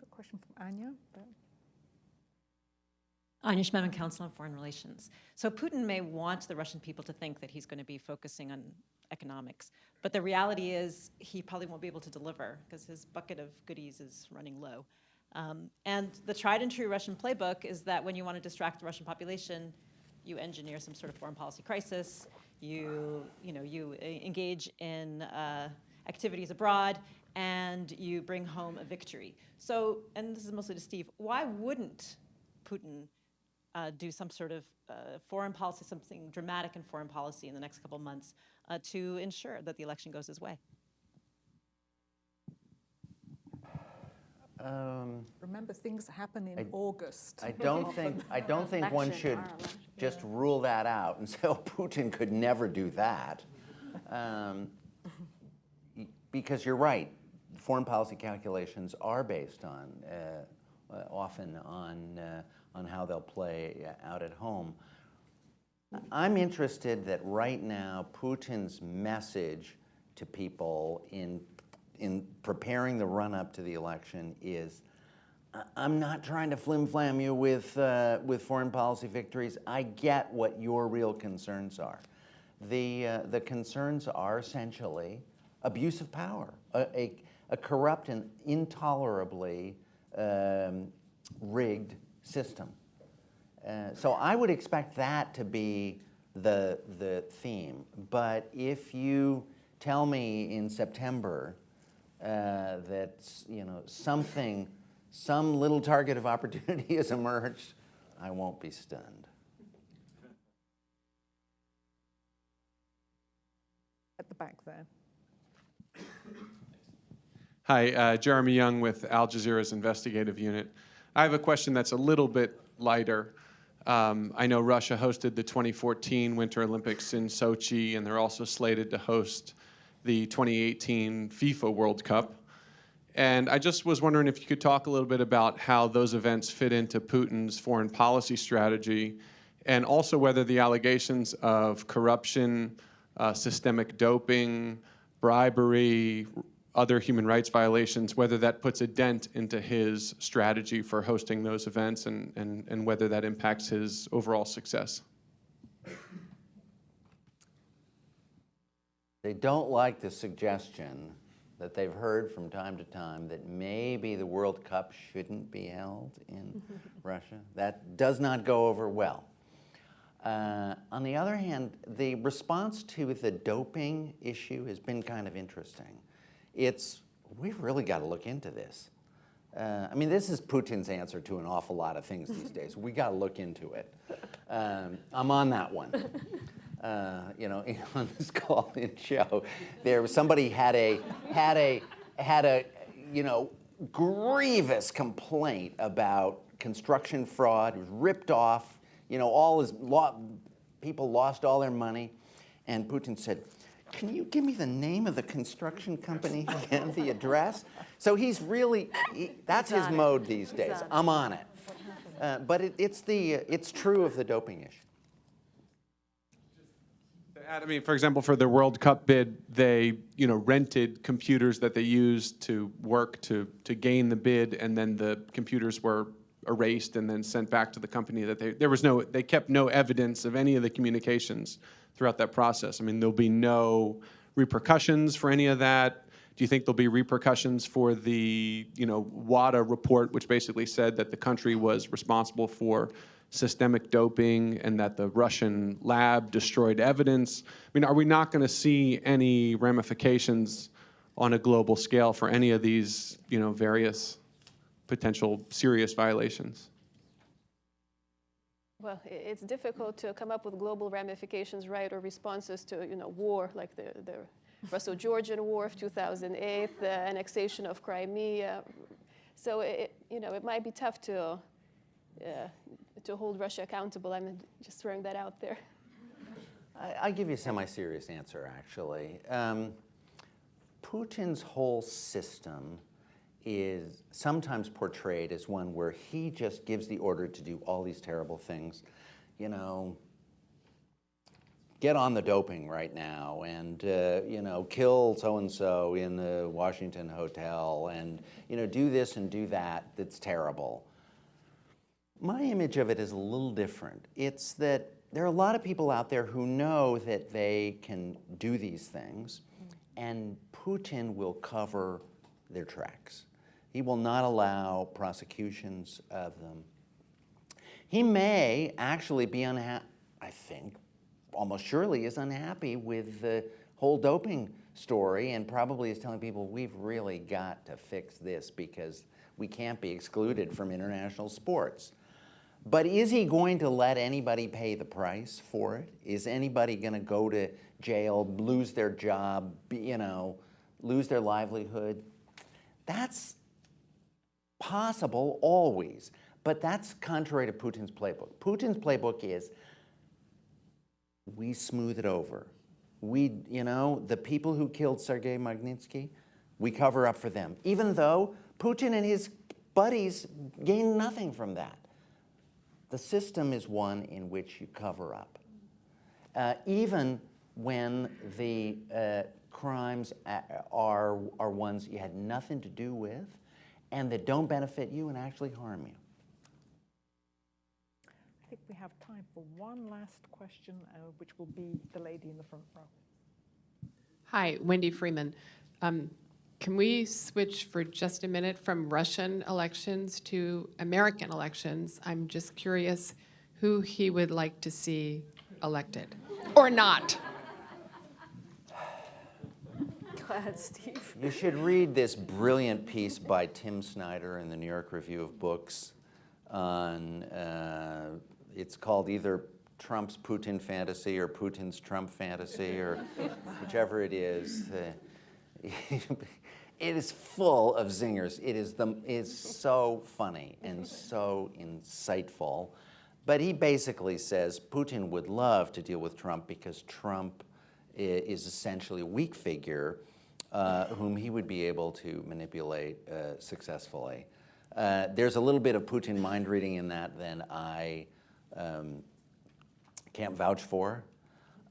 A question from Anya. Anya Schmemann, Council on Foreign Relations. So Putin may want the Russian people to think that he's going to be focusing on economics, but the reality is he probably won't be able to deliver because his bucket of goodies is running low. And the tried and true Russian playbook is that when you want to distract the Russian population, you engineer some sort of foreign policy crisis, you engage in activities abroad, and you bring home a victory. So, and this is mostly to Steve, why wouldn't Putin do some sort of foreign policy, something dramatic in foreign policy in the next couple months to ensure that the election goes his way? Remember, things happen in August. I don't think one should just rule that out and say, oh, Putin could never do that. Because you're right, foreign policy calculations are based on, often on how they'll play out at home. I'm interested that right now Putin's message to people in preparing the run-up to the election is, I'm not trying to flim-flam you with foreign policy victories. I get what your real concerns are. The concerns are essentially abuse of power, a corrupt and intolerably rigged system. So I would expect that to be the theme. But if you tell me in September that some little target of opportunity has emerged, I won't be stunned. At the back there. Hi, Jeremy Young with Al Jazeera's investigative unit. I have a question that's a little bit lighter. I know Russia hosted the 2014 Winter Olympics in Sochi, and they're also slated to host the 2018 FIFA World Cup. And I just was wondering if you could talk a little bit about how those events fit into Putin's foreign policy strategy, and also whether the allegations of corruption, systemic doping, bribery, other human rights violations, whether that puts a dent into his strategy for hosting those events, and whether that impacts his overall success. They don't like the suggestion that they've heard from time to time that maybe the World Cup shouldn't be held in Russia. That does not go over well. On the other hand, the response to the doping issue has been kind of interesting. We've really got to look into this. I mean, this is Putin's answer to an awful lot of things these days. We got to look into it. I'm on that one. On this call-in show, there was somebody had a grievous complaint about construction fraud. It was ripped off. People lost all their money, And Putin said, "Can you give me the name of the construction company and the address?" So he's really, that's his mode these days. I'm on it. But it's true of the doping issue. I mean, for example, for the World Cup bid, they rented computers that they used to work to gain the bid, and then the computers were erased and then sent back to the company. They kept no evidence of any of the communications throughout that process. I mean, there'll be no repercussions for any of that. Do you think there'll be repercussions for the WADA report, which basically said that the country was responsible for systemic doping and that the Russian lab destroyed evidence? I mean, are we not going to see any ramifications on a global scale for any of these, various potential serious violations? Well, it's difficult to come up with global ramifications, right, or responses to, war, like the Russo-Georgian War of 2008, the annexation of Crimea. So, it might be tough to hold Russia accountable. I'm just throwing that out there. I'll give you a semi-serious answer, actually. Putin's whole system is sometimes portrayed as one where he just gives the order to do all these terrible things. Get on the doping right now and, kill so-and-so in the Washington hotel and, do this and do that. That's terrible. My image of it is a little different. It's that there are a lot of people out there who know that they can do these things, and Putin will cover their tracks. He will not allow prosecutions of them. He may actually be unhappy, I think, almost surely is unhappy with the whole doping story and probably is telling people, we've really got to fix this because we can't be excluded from international sports. But is he going to let anybody pay the price for it? Is anybody going to go to jail, lose their job, lose their livelihood? That's possible always, but that's contrary to Putin's playbook. Putin's playbook is we smooth it over. The people who killed Sergei Magnitsky, we cover up for them, even though Putin and his buddies gain nothing from that. The system is one in which you cover up. Even when the crimes are ones you had nothing to do with and that don't benefit you and actually harm you. I think we have time for one last question, which will be the lady in the front row. Hi, Wendy Freeman. Can we switch for just a minute from Russian elections to American elections? I'm just curious who he would like to see elected, or not. Go ahead, Steve. You should read this brilliant piece by Tim Snyder in the New York Review of Books on, it's called either Trump's Putin fantasy or Putin's Trump fantasy, or whichever it is. It is full of zingers. It is so funny and so insightful. But he basically says Putin would love to deal with Trump because Trump is essentially a weak figure whom he would be able to manipulate successfully. There's a little bit of Putin mind reading in that than I can't vouch for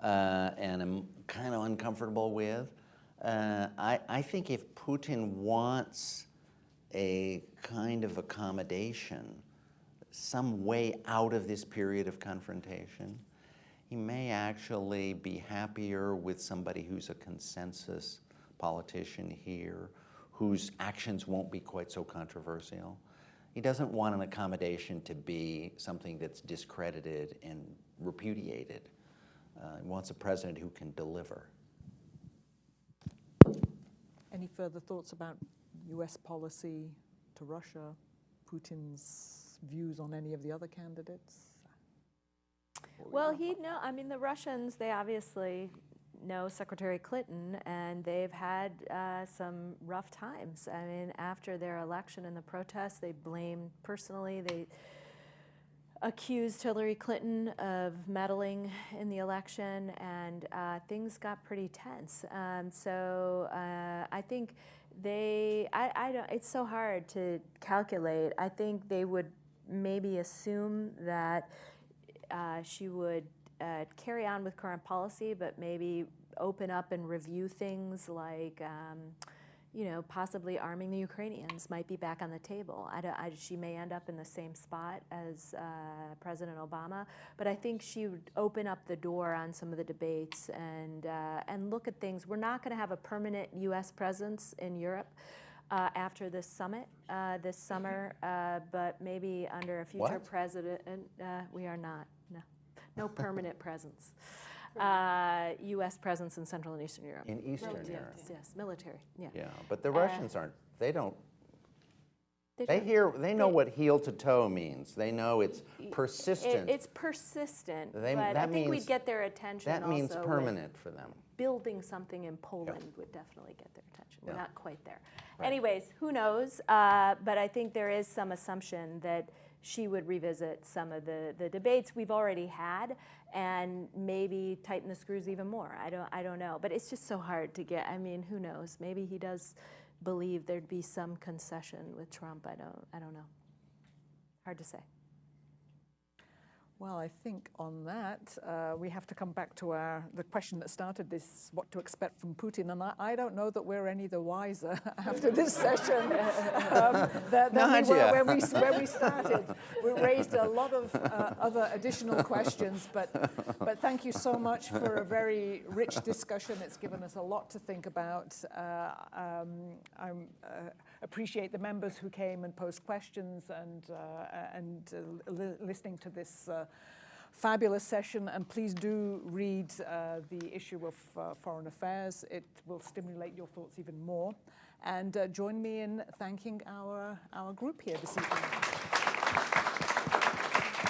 and am kind of uncomfortable with. I think if Putin wants a kind of accommodation, some way out of this period of confrontation, he may actually be happier with somebody who's a consensus politician here, whose actions won't be quite so controversial. He doesn't want an accommodation to be something that's discredited and repudiated. He wants a president who can deliver. Any further thoughts about US policy to Russia, Putin's views on any of the other candidates? Well, the Russians, they obviously know Secretary Clinton, and they've had some rough times. I mean, after their election and the protests, they blamed personally, accused Hillary Clinton of meddling in the election, and things got pretty tense. So I think I don't, it's so hard to calculate. I think they would maybe assume that she would carry on with current policy, but maybe open up and review things like, possibly arming the Ukrainians might be back on the table. She may end up in the same spot as President Obama, but I think she would open up the door on some of the debates and look at things. We're not going to have a permanent U.S. presence in Europe after this summit this summer, but maybe under a future president, we are not. No permanent presence. U.S. presence in Central and Eastern Europe. In Eastern Europe. Yes, military. Yeah. Yeah, but the Russians aren't. They don't. They know what heel to toe means. They know it's persistent. It's persistent, but that I think means- we'd get their attention. That means also with permanent for them. building something in Poland would definitely get their attention. We're Yeah. not quite there. Anyways, who knows? But I think there is some assumption that she would revisit some of the debates we've already had and maybe tighten the screws even more. I don't know. But it's just so hard to get. I mean, who knows? Maybe he does believe there'd be some concession with Trump. I don't know. Hard to say. Well, I think on that, we have to come back to the question that started this, what to expect from Putin. And I don't know that we're any the wiser after this session than we were when we started. We raised a lot of other additional questions, but thank you so much for a very rich discussion. It's given us a lot to think about. I appreciate the members who came and posed questions and listening to this fabulous session, and please do read the issue of Foreign Affairs. It will stimulate your thoughts even more. And join me in thanking our group here this evening.